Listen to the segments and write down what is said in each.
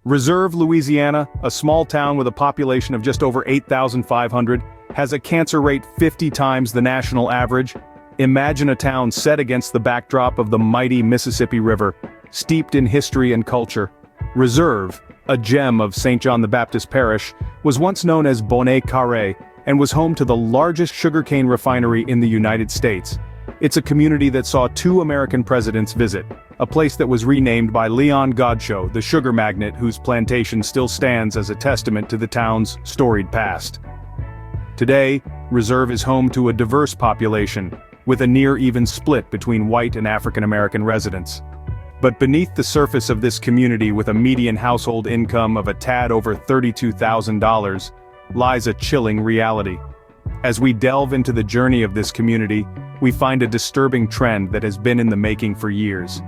Reserve, Louisiana, a small town with a population of just over 8,500, has a cancer rate 50 times the national average. Imagine a town set against the backdrop of the mighty Mississippi River, steeped in history and culture. Reserve, a gem of St. John the Baptist Parish, was once known as Bonnet-Carré and was home to the largest sugarcane refinery in the United States. It's a community that saw 2 American presidents visit, a place that was renamed by Leon Godchaux, the sugar magnate whose plantation still stands as a testament to the town's storied past. Today, Reserve is home to a diverse population, with a near-even split between white and African American residents. But beneath the surface of this community, with a median household income of a tad over $32,000, lies a chilling reality. As we delve into the journey of this community, we find a disturbing trend that has been in the making for years.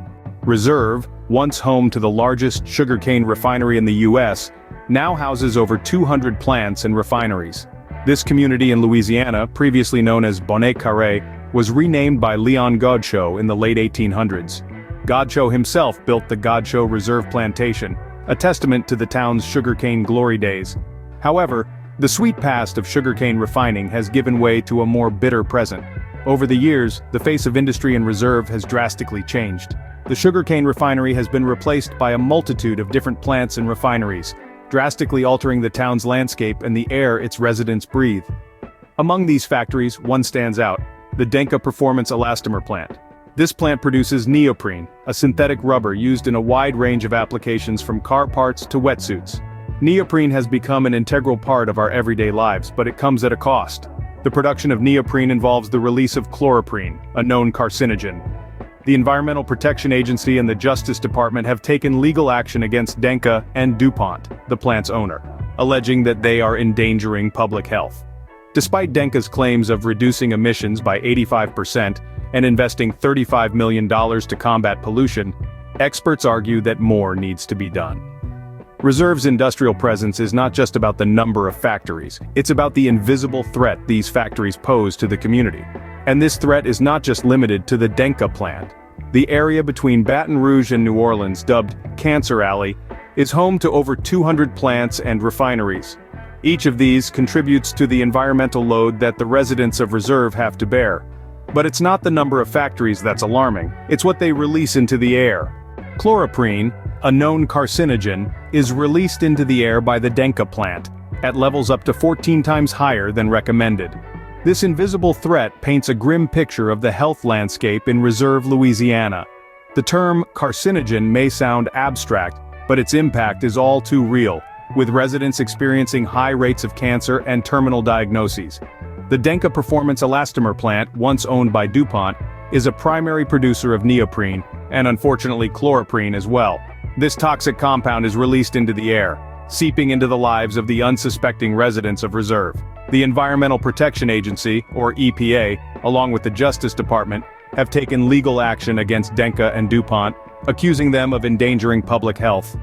Reserve, once home to the largest sugarcane refinery in the U.S., now houses over 200 plants and refineries. This community in Louisiana, previously known as Bonnet-Carré, was renamed by Leon Godchaux in the late 1800s. Godchaux himself built the Godchaux Reserve Plantation, a testament to the town's sugarcane glory days. However, the sweet past of sugarcane refining has given way to a more bitter present. Over the years, the face of industry in Reserve has drastically changed. The sugarcane refinery has been replaced by a multitude of different plants and refineries, drastically altering the town's landscape and the air its residents breathe. Among these factories, one stands out: the Denka Performance Elastomer plant. This plant produces neoprene, a synthetic rubber used in a wide range of applications from car parts to wetsuits. Neoprene has become an integral part of our everyday lives, but it comes at a cost. The production of neoprene involves the release of chloroprene, a known carcinogen. The Environmental Protection Agency and the Justice Department have taken legal action against Denka and DuPont, the plant's owner, alleging that they are endangering public health. Despite Denka's claims of reducing emissions by 85% and investing $35 million to combat pollution, experts argue that more needs to be done. Reserve's industrial presence is not just about the number of factories, it's about the invisible threat these factories pose to the community. And this threat is not just limited to the Denka plant. The area between Baton Rouge and New Orleans, dubbed Cancer Alley, is home to over 200 plants and refineries. Each of these contributes to the environmental load that the residents of Reserve have to bear. But it's not the number of factories that's alarming, it's what they release into the air. Chloroprene, a known carcinogen, is released into the air by the Denka plant, at levels up to 14 times higher than recommended. This invisible threat paints a grim picture of the health landscape in Reserve, Louisiana. The term carcinogen may sound abstract, but its impact is all too real, with residents experiencing high rates of cancer and terminal diagnoses. The Denka Performance Elastomer plant, once owned by DuPont, is a primary producer of neoprene, and unfortunately chloroprene as well. This toxic compound is released into the air, seeping into the lives of the unsuspecting residents of Reserve. The Environmental Protection Agency, or EPA, along with the Justice Department, have taken legal action against Denka and DuPont, accusing them of endangering public health.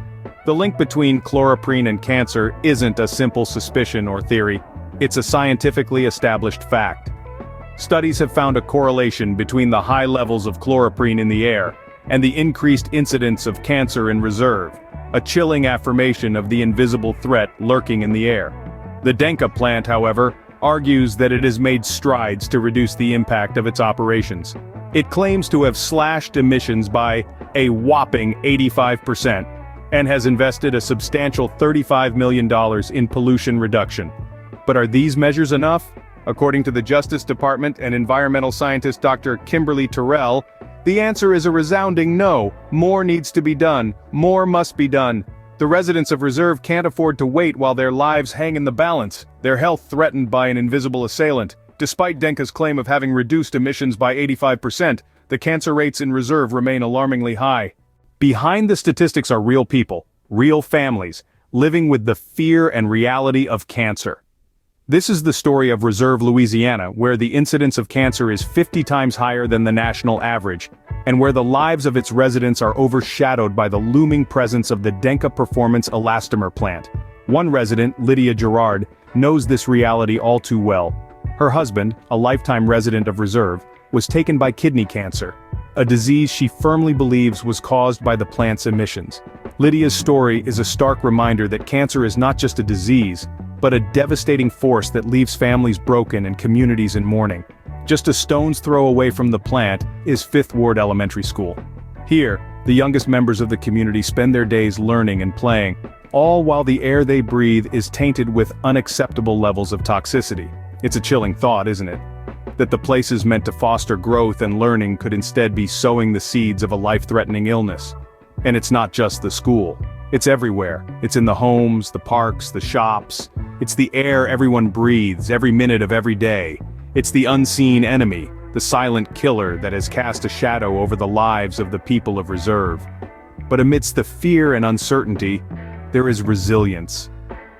The link between chloroprene and cancer isn't a simple suspicion or theory, it's a scientifically established fact. Studies have found a correlation between the high levels of chloroprene in the air and the increased incidence of cancer in Reserve, a chilling affirmation of the invisible threat lurking in the air. The Denka plant, however, argues that it has made strides to reduce the impact of its operations. It claims to have slashed emissions by a whopping 85% and has invested a substantial $35 million in pollution reduction. But are these measures enough? According to the Justice Department and environmental scientist Dr. Kimberly Terrell, the answer is a resounding no. More needs to be done. More must be done. The residents of Reserve can't afford to wait while their lives hang in the balance, their health threatened by an invisible assailant. Despite Denka's claim of having reduced emissions by 85%, the cancer rates in Reserve remain alarmingly high. Behind the statistics are real people, real families, living with the fear and reality of cancer. This is the story of Reserve, Louisiana, where the incidence of cancer is 50 times higher than the national average, and where the lives of its residents are overshadowed by the looming presence of the Denka Performance Elastomer plant. One resident, Lydia Gerard, knows this reality all too well. Her husband, a lifetime resident of Reserve, was taken by kidney cancer, a disease she firmly believes was caused by the plant's emissions. Lydia's story is a stark reminder that cancer is not just a disease, but a devastating force that leaves families broken and communities in mourning. Just a stone's throw away from the plant is Fifth Ward Elementary School. Here, the youngest members of the community spend their days learning and playing, all while the air they breathe is tainted with unacceptable levels of toxicity. It's a chilling thought, isn't it? That the places meant to foster growth and learning could instead be sowing the seeds of a life-threatening illness. And it's not just the school. It's everywhere. It's in the homes, the parks, the shops. It's the air everyone breathes every minute of every day. It's the unseen enemy, the silent killer that has cast a shadow over the lives of the people of Reserve. But amidst the fear and uncertainty, there is resilience.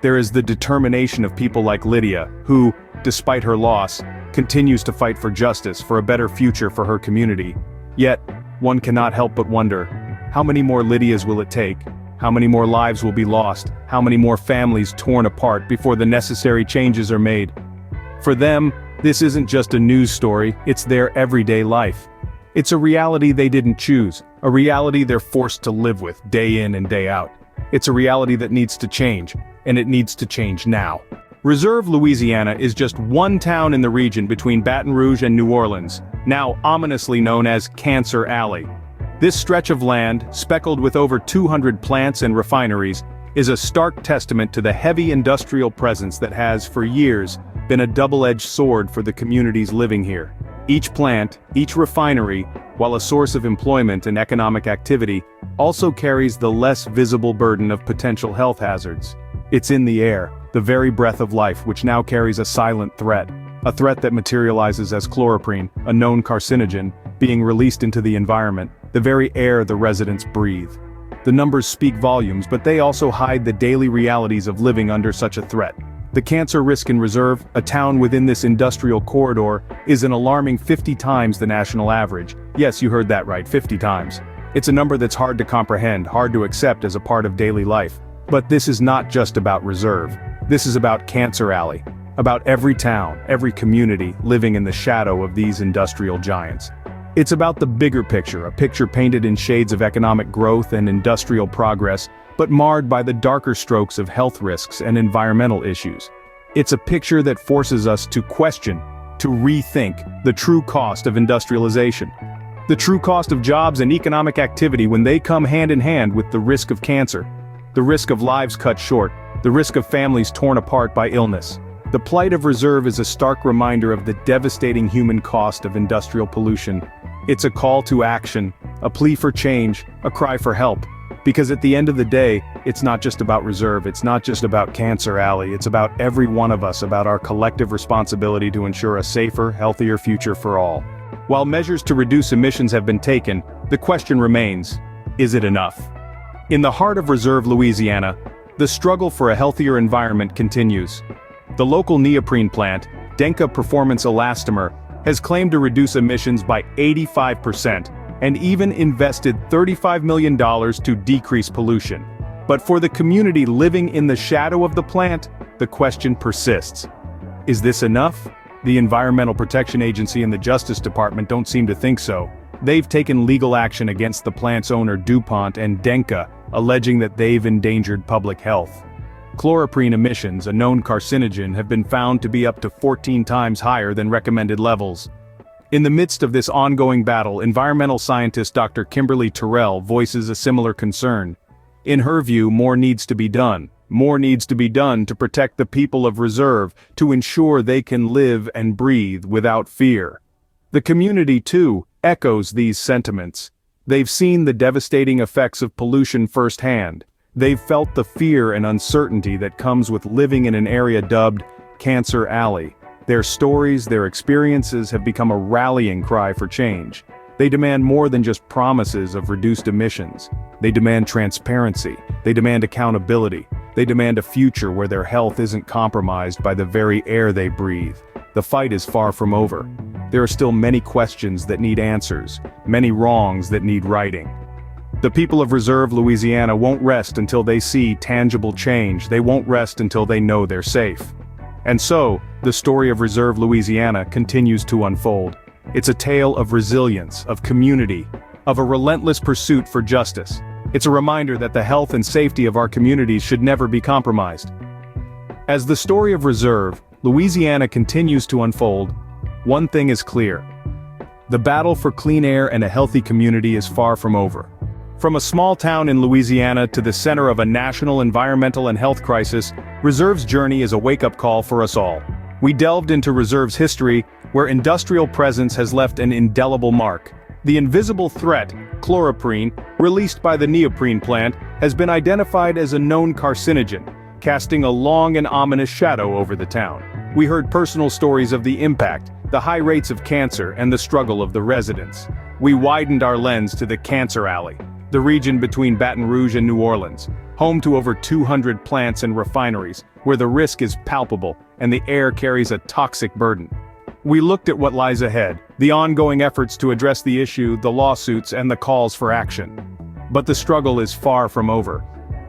There is the determination of people like Lydia, who, despite her loss, continues to fight for justice, for a better future for her community. Yet, one cannot help but wonder, how many more Lydias will it take? How many more lives will be lost? How many more families torn apart before the necessary changes are made? For them, this isn't just a news story, it's their everyday life. It's a reality they didn't choose, a reality they're forced to live with day in and day out. It's a reality that needs to change, and it needs to change now. Reserve, Louisiana is just one town in the region between Baton Rouge and New Orleans, now ominously known as Cancer Alley. This stretch of land, speckled with over 200 plants and refineries, is a stark testament to the heavy industrial presence that has, for years, been a double-edged sword for the communities living here. Each plant, each refinery, while a source of employment and economic activity, also carries the less visible burden of potential health hazards. It's in the air, the very breath of life, which now carries a silent threat. A threat that materializes as chloroprene, a known carcinogen, being released into the environment, the very air the residents breathe. The numbers speak volumes, but they also hide the daily realities of living under such a threat. The cancer risk in Reserve, a town within this industrial corridor, is an alarming 50 times the national average. Yes, you heard that right, 50 times. It's a number that's hard to comprehend, hard to accept as a part of daily life. But this is not just about Reserve. This is about Cancer Alley. About every town, every community living in the shadow of these industrial giants. It's about the bigger picture, a picture painted in shades of economic growth and industrial progress, but marred by the darker strokes of health risks and environmental issues. It's a picture that forces us to question, to rethink the true cost of industrialization. The true cost of jobs and economic activity when they come hand in hand with the risk of cancer. The risk of lives cut short, the risk of families torn apart by illness. The plight of Reserve is a stark reminder of the devastating human cost of industrial pollution. It's a call to action, a plea for change, a cry for help. Because at the end of the day, it's not just about Reserve, it's not just about Cancer Alley, it's about every one of us, about our collective responsibility to ensure a safer, healthier future for all. While measures to reduce emissions have been taken, the question remains, is it enough? In the heart of Reserve, Louisiana, the struggle for a healthier environment continues. The local neoprene plant, Denka Performance Elastomer, has claimed to reduce emissions by 85%, and even invested $35 million to decrease pollution. But for the community living in the shadow of the plant, the question persists. Is this enough? The Environmental Protection Agency and the Justice Department don't seem to think so. They've taken legal action against the plant's owner DuPont and Denka, alleging that they've endangered public health. Chloroprene emissions, a known carcinogen, have been found to be up to 14 times higher than recommended levels. In the midst of this ongoing battle, environmental scientist Dr. Kimberly Terrell voices a similar concern. In her view, more needs to be done. More needs to be done to protect the people of Reserve, to ensure they can live and breathe without fear. The community, too, echoes these sentiments. They've seen the devastating effects of pollution firsthand. They've felt the fear and uncertainty that comes with living in an area dubbed Cancer Alley. Their stories, their experiences have become a rallying cry for change. They demand more than just promises of reduced emissions. They demand transparency. They demand accountability. They demand a future where their health isn't compromised by the very air they breathe. The fight is far from over. There are still many questions that need answers, many wrongs that need righting. The people of Reserve, Louisiana won't rest until they see tangible change. They won't rest until they know they're safe. And so, the story of Reserve, Louisiana continues to unfold. It's a tale of resilience, of community, of a relentless pursuit for justice. It's a reminder that the health and safety of our communities should never be compromised. As the story of Reserve, Louisiana continues to unfold, one thing is clear. The battle for clean air and a healthy community is far from over. From a small town in Louisiana to the center of a national environmental and health crisis, Reserve's journey is a wake-up call for us all. We delved into Reserve's history, where industrial presence has left an indelible mark. The invisible threat, chloroprene, released by the neoprene plant, has been identified as a known carcinogen, casting a long and ominous shadow over the town. We heard personal stories of the impact, the high rates of cancer, and the struggle of the residents. We widened our lens to the Cancer Alley, the region between Baton Rouge and New Orleans, home to over 200 plants and refineries, where the risk is palpable and the air carries a toxic burden. We looked at what lies ahead, the ongoing efforts to address the issue, the lawsuits, and the calls for action. But the struggle is far from over.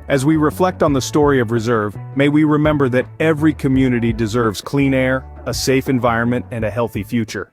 As we reflect on the story of Reserve, may we remember that every community deserves clean air, a safe environment, and a healthy future.